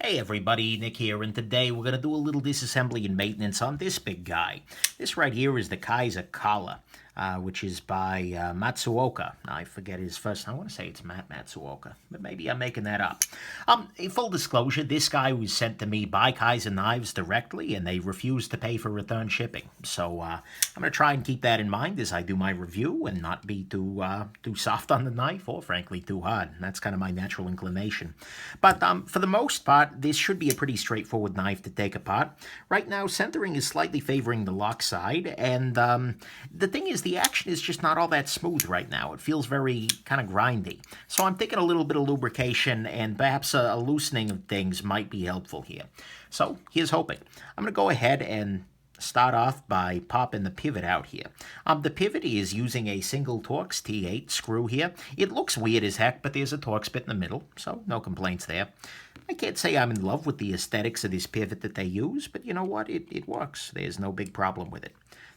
Hey everybody, Nick here, and today we're going to do a little disassembly and maintenance on this big guy. This right here is the Kizer Kala, which is by Matsuoka. I forget his first name. I want to say it's Matt Matsuoka, but maybe I'm making that up. In full disclosure, this guy was sent to me by Kizer Knives directly, and they refused to pay for return shipping. So I'm going to try and keep that in mind as I do my review and not be too soft on the knife or, frankly, too hard. That's kind of my natural inclination. But for the most part, this should be a pretty straightforward knife to take apart. Right now, centering is slightly favoring the lock side, and the thing is, the action is just not all that smooth right now. It feels very kind of grindy. So I'm thinking a little bit of lubrication and perhaps a loosening of things might be helpful here. So here's hoping. I'm going to go ahead and start off by popping the pivot out here. The pivot is using a single Torx T8 screw here. It looks weird as heck, but there's a Torx bit in the middle, so no complaints there. I can't say I'm in love with the aesthetics of this pivot that they use, but you know what? It works. There's no big problem with it.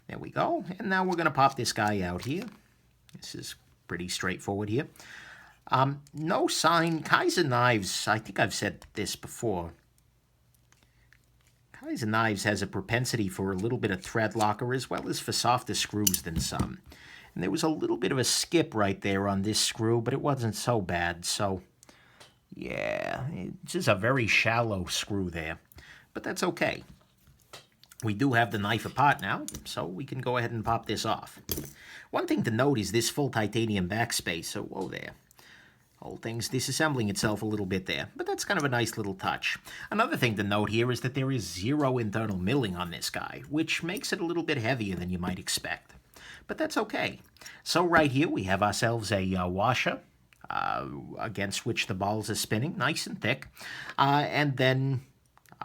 There we go. And now we're going to pop this guy out here. This is pretty straightforward here. No sign. Kizer Knives, I think I've said this before. Kizer Knives has a propensity for a little bit of thread locker as well as for softer screws than some. And there was a little bit of a skip right there on this screw, but it wasn't so bad. So, yeah, it's just a very shallow screw there. But that's okay. We do have the knife apart now, so we can go ahead and pop this off. One thing to note is this full titanium backspace. So, whoa there. Whole thing's disassembling itself a little bit there, but that's kind of a nice little touch. Another thing to note here is that there is zero internal milling on this guy, which makes it a little bit heavier than you might expect. But that's okay. So right here we have ourselves a washer against which the balls are spinning, nice and thick. And then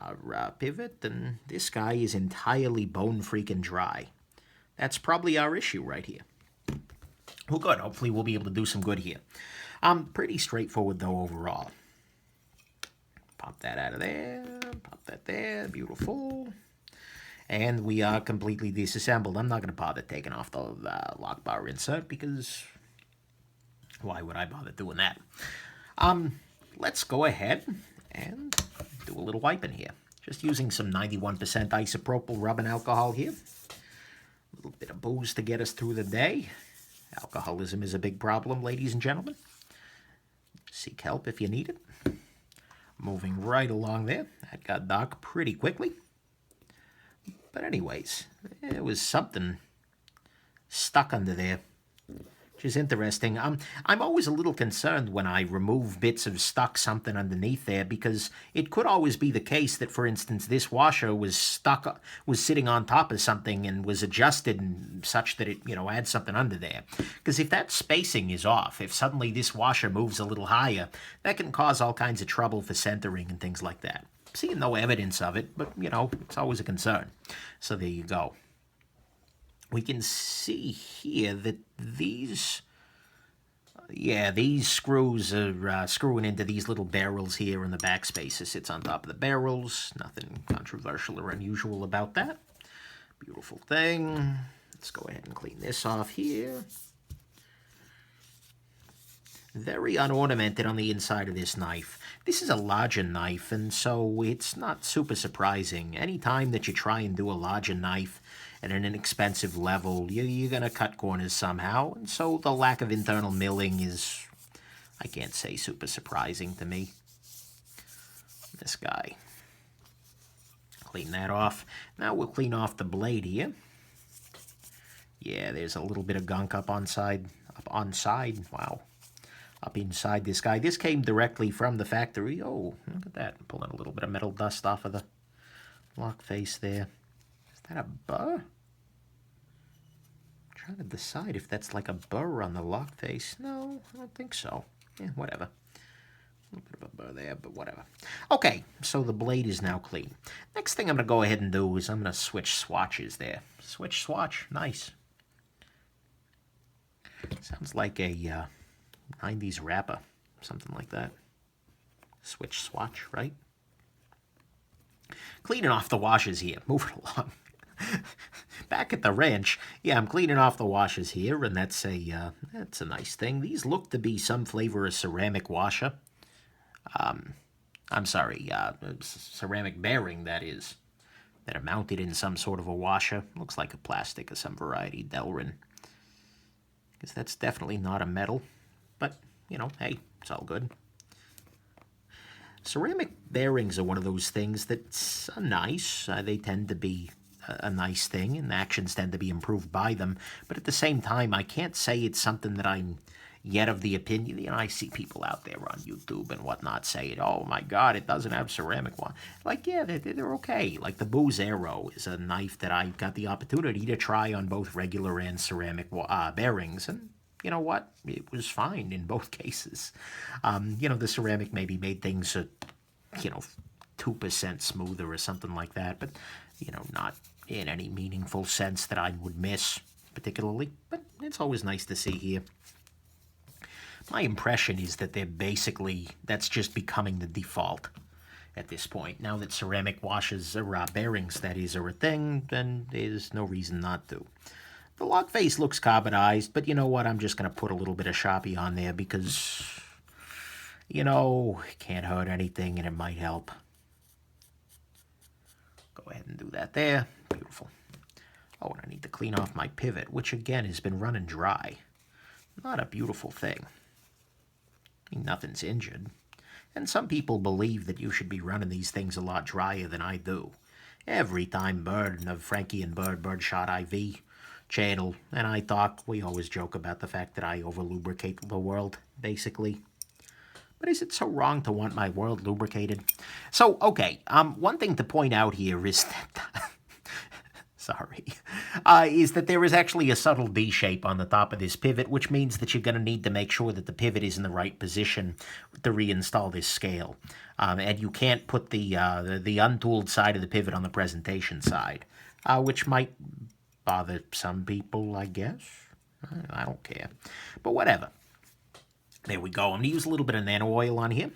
our pivot, and this guy is entirely bone freaking dry. That's probably our issue right here. Well, good. Hopefully we'll be able to do some good here. Pretty straightforward, though, overall. Pop that out of there. Pop that there. Beautiful. And we are completely disassembled. I'm not going to bother taking off the lock bar insert because why would I bother doing that? Let's go ahead and do a little wiping here. Just using some 91% isopropyl rubbing alcohol here. A little bit of booze to get us through the day. Alcoholism is a big problem, ladies and gentlemen. Seek help if you need it. Moving right along there. That got dark pretty quickly. But anyways, there was something stuck under there, which is interesting. I'm always a little concerned when I remove bits of stuck something underneath there because it could always be the case that, for instance, this washer was sitting on top of something and was adjusted such that it, had something under there. Because if that spacing is off, if suddenly this washer moves a little higher, that can cause all kinds of trouble for centering and things like that. Seeing no evidence of it, but, it's always a concern. So there you go. We can see here that these screws are screwing into these little barrels here in the backspace. It sits on top of the barrels. Nothing controversial or unusual about that. Beautiful thing. Let's go ahead and clean this off here. Very unornamented on the inside of this knife. This is a larger knife, and so it's not super surprising. Anytime that you try and do a larger knife at an inexpensive level, you're going to cut corners somehow, and so the lack of internal milling is, I can't say super surprising to me. This guy. Clean that off. Now we'll clean off the blade here. Yeah, there's a little bit of gunk up inside, wow. Up inside this guy. This came directly from the factory. Oh, look at that. Pulling a little bit of metal dust off of the lock face there. Is that a burr? I'm trying to decide if that's like a burr on the lock face. No, I don't think so. Yeah, whatever. A little bit of a burr there, but whatever. Okay, so the blade is now clean. Next thing I'm going to go ahead and do is I'm going to switch swatches there. Switch swatch. Nice. Sounds like a 90s rapper, something like that. Switch swatch, right? Cleaning off the washers here. Moving along. Back at the ranch, yeah, I'm cleaning off the washers here, and that's a nice thing. These look to be some flavor of ceramic washer. I'm sorry, ceramic bearing, that is, that are mounted in some sort of a washer. Looks like a plastic of some variety, Delrin. Because that's definitely not a metal. But, you know, hey, it's all good. Ceramic bearings are one of those things that's nice. They tend to be a nice thing, and actions tend to be improved by them. But at the same time, I can't say it's something that I'm yet of the opinion. You know, I see people out there on YouTube and whatnot saying, "Oh my God, it doesn't have ceramic one." Like, yeah, they're okay. Like the Booz Arrow is a knife that I got the opportunity to try on both regular and ceramic bearings, and you know what? It was fine in both cases. You know, the ceramic maybe made things, you know, 2% smoother or something like that, but, you know, not in any meaningful sense that I would miss particularly. But it's always nice to see here. My impression is that that's just becoming the default at this point. Now that ceramic washes or bearings, that is, are a thing, then there's no reason not to. The lock face looks carbonized, but you know what? I'm just going to put a little bit of Sharpie on there because, you know, it can't hurt anything and it might help. Go ahead and do that there. Beautiful. Oh, and I need to clean off my pivot, which again has been running dry. Not a beautiful thing. I mean, nothing's injured. And some people believe that you should be running these things a lot drier than I do. Every time Bird of Frankie and Birdshot IV channel, and I talk, we always joke about the fact that I over-lubricate the world, basically. But is it so wrong to want my world lubricated? So, okay, one thing to point out here is that, sorry, is that there is actually a subtle D shape on the top of this pivot, which means that you're going to need to make sure that the pivot is in the right position to reinstall this scale. And you can't put the untooled side of the pivot on the presentation side, which might bother some people, I guess. I don't care. But whatever. There we go. I'm going to use a little bit of nano oil on here.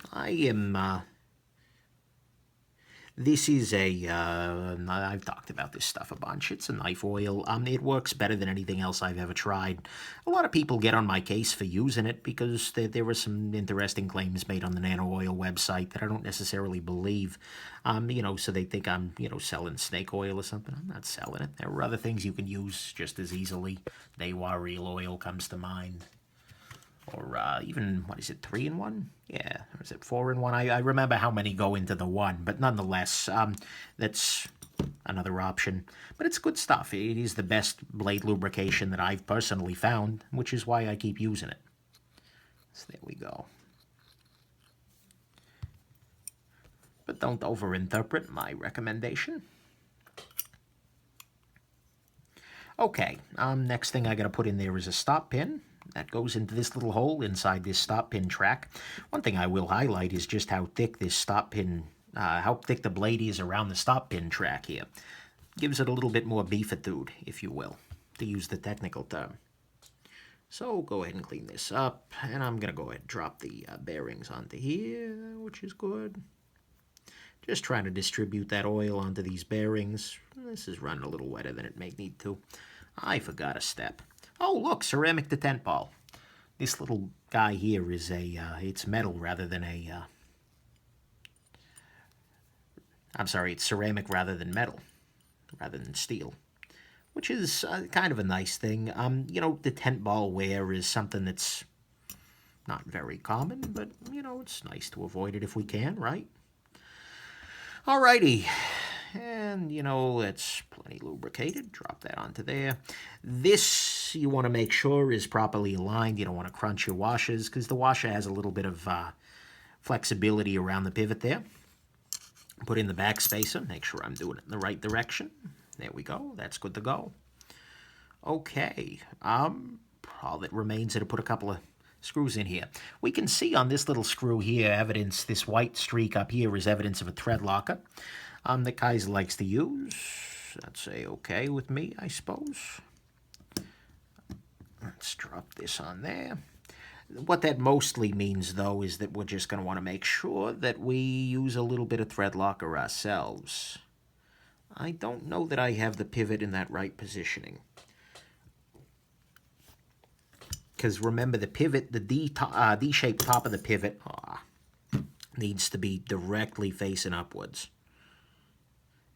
This is I've talked about this stuff a bunch. It's a knife oil. It works better than anything else I've ever tried. A lot of people get on my case for using it because there were some interesting claims made on the nano oil website that I don't necessarily believe. You know, so they think I'm, you know, selling snake oil or something. I'm not selling it. There are other things you can use just as easily. Dewa real oil comes to mind. Or even, what is it, 3-in-1? Yeah, or is it 4-in-1? I remember how many go into the one, but nonetheless, that's another option. But it's good stuff. It is the best blade lubrication that I've personally found, which is why I keep using it. So there we go. But don't overinterpret my recommendation. Okay, next thing I got to put in there is a stop pin. That goes into this little hole inside this stop pin track. One thing I will highlight is just how thick this stop pin, how thick the blade is around the stop pin track here. Gives it a little bit more beefitude, if you will, to use the technical term. So go ahead and clean this up, and I'm going to go ahead and drop the bearings onto here, which is good. Just trying to distribute that oil onto these bearings. This is running a little wetter than it may need to. I forgot a step. Oh, look, ceramic detent ball. This little guy here is it's metal rather than I'm sorry, it's ceramic rather than metal, rather than steel, which is kind of a nice thing. You know, detent ball wear is something that's not very common, but, you know, it's nice to avoid it if we can, right? Alrighty. And, you know, it's plenty lubricated. Drop that onto there. This, you want to make sure, is properly aligned. You don't want to crunch your washers because the washer has a little bit of flexibility around the pivot there. Put in the back spacer. Make sure I'm doing it in the right direction. There we go. That's good to go. Okay. All that remains is to put a couple of screws in here. We can see on this little screw here evidence, this white streak up here is evidence of a thread locker. That Kizer likes to use. That's okay with me, I suppose. Let's drop this on there. What that mostly means, though, is that we're just going to want to make sure that we use a little bit of thread locker ourselves. I don't know that I have the pivot in that right positioning. Because remember, the pivot, the D-shaped top of the pivot, needs to be directly facing upwards.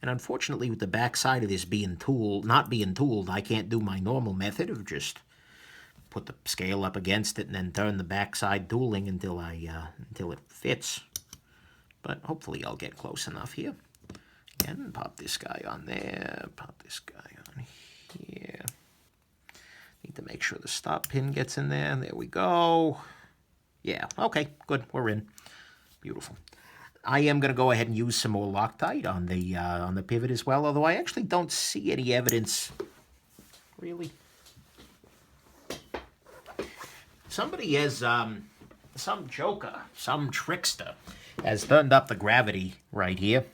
And unfortunately, with the back side of this not being tooled, I can't do my normal method of just put the scale up against it and then turn the backside tooling until it fits. But hopefully I'll get close enough here. And pop this guy on there, pop this guy on here. Need to make sure the stop pin gets in there. There we go. Yeah, okay, good, we're in. Beautiful. I am going to go ahead and use some more Loctite on the pivot as well, although I actually don't see any evidence, really. Somebody has, some joker, some trickster, has turned up the gravity right here,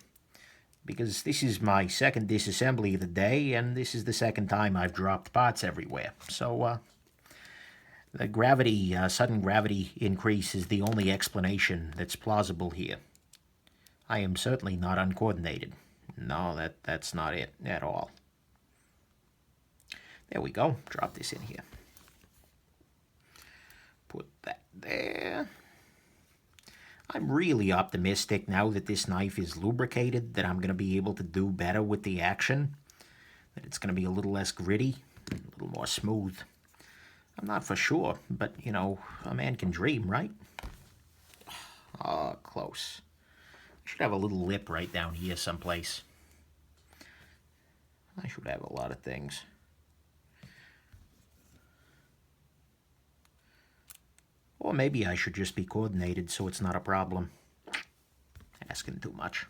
because this is my second disassembly of the day, and this is the second time I've dropped parts everywhere. So, the gravity, sudden gravity increase is the only explanation that's plausible here. I am certainly not uncoordinated. No, that's not it at all. There we go. Drop this in here. Put that there. I'm really optimistic now that this knife is lubricated that I'm going to be able to do better with the action. That it's going to be a little less gritty, a little more smooth. I'm not for sure, but, you know, a man can dream, right? Oh, close. Should have a little lip right down here someplace. I should have a lot of things. Or maybe I should just be coordinated so it's not a problem. Asking too much.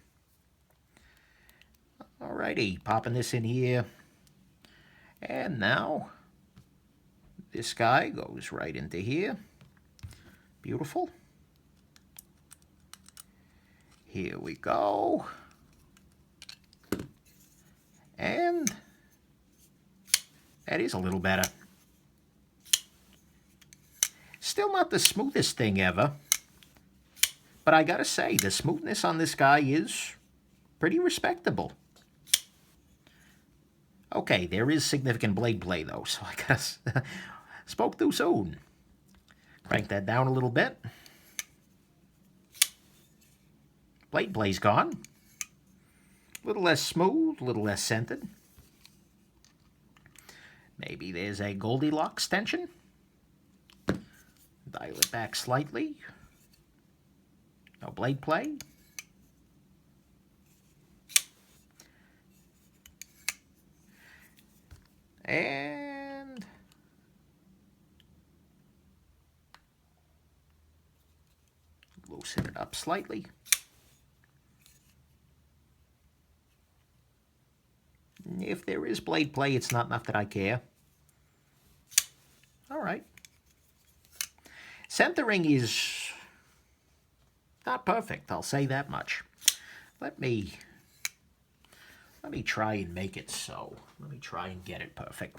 Alrighty, popping this in here. And now, this guy goes right into here. Beautiful. Here we go. And that is a little better. Still not the smoothest thing ever, but I gotta say, the smoothness on this guy is pretty respectable. Okay, there is significant blade play though, so I guess spoke too soon. Crank that down a little bit. Blade play's gone. A little less smooth, a little less scented. Maybe there's a Goldilocks tension. Dial it back slightly. No blade play. And loosen it up slightly. If there is blade play, it's not enough that I care. All right. Centering is not perfect, I'll say that much. Let me try and make it so. Let me try and get it perfect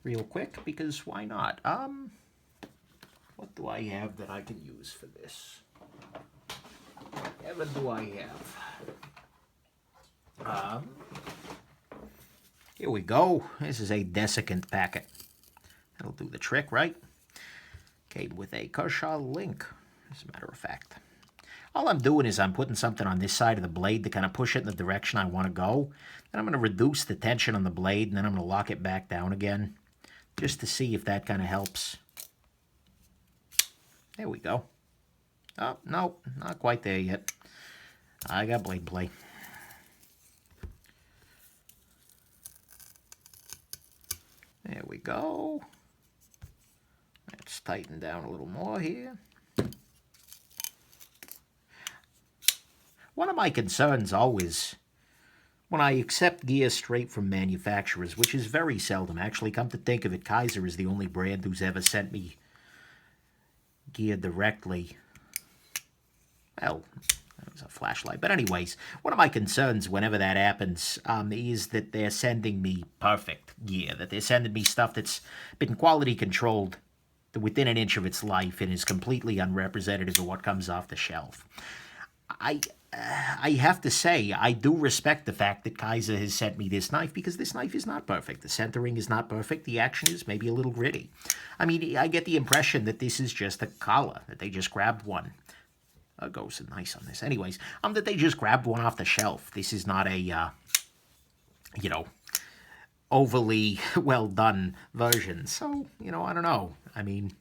real quick, because why not? What do I have that I can use for this? Whatever do I have? Here we go. This is a desiccant packet. That'll do the trick, right? Came with a Kershaw link, as a matter of fact. All I'm doing is I'm putting something on this side of the blade to kind of push it in the direction I want to go. Then I'm going to reduce the tension on the blade, and then I'm going to lock it back down again, just to see if that kind of helps. There we go. Oh, no, not quite there yet. I got blade play. There we go. Let's tighten down a little more here. One of my concerns always, when I accept gear straight from manufacturers, which is very seldom, actually, come to think of it, Kizer is the only brand who's ever sent me gear directly. Well, that was a flashlight. But anyways, one of my concerns whenever that happens is that they're sending me perfect gear, that they're sending me stuff that's been quality controlled within an inch of its life and is completely unrepresentative of what comes off the shelf. I have to say, I do respect the fact that Kizer has sent me this knife, because this knife is not perfect. The centering is not perfect. The action is maybe a little gritty. I mean, I get the impression that this is just a Kala, that they just grabbed one. goes nice on this. Anyways, that they just grabbed one off the shelf. This is not a, you know, overly well done version. So, I don't know. I mean,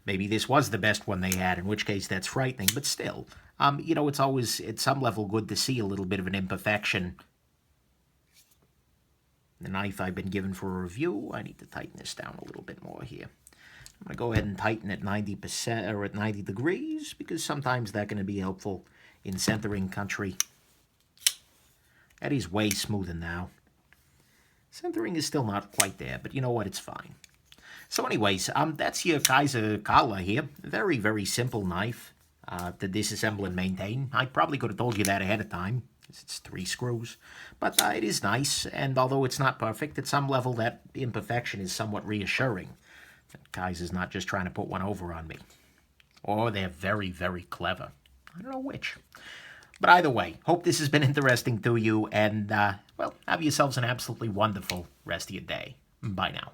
maybe this was the best one they had, in which case that's frightening. But still, it's always at some level good to see a little bit of an imperfection. The knife I've been given for a review, I need to tighten this down a little bit more here. I'm going to go ahead and tighten at 90% or at 90 degrees because sometimes that's going to be helpful in centering country. That is way smoother now. Centering is still not quite there, but you know what? It's fine. So anyways, that's your Kizer Kala here. Very, very simple knife to disassemble and maintain. I probably could have told you that ahead of time. It's 3 screws. But it is nice, and although it's not perfect, at some level that imperfection is somewhat reassuring. Kizer's not just trying to put one over on me. Or they're very, very clever. I don't know which. But either way, hope this has been interesting to you, and, well, have yourselves an absolutely wonderful rest of your day. Bye now.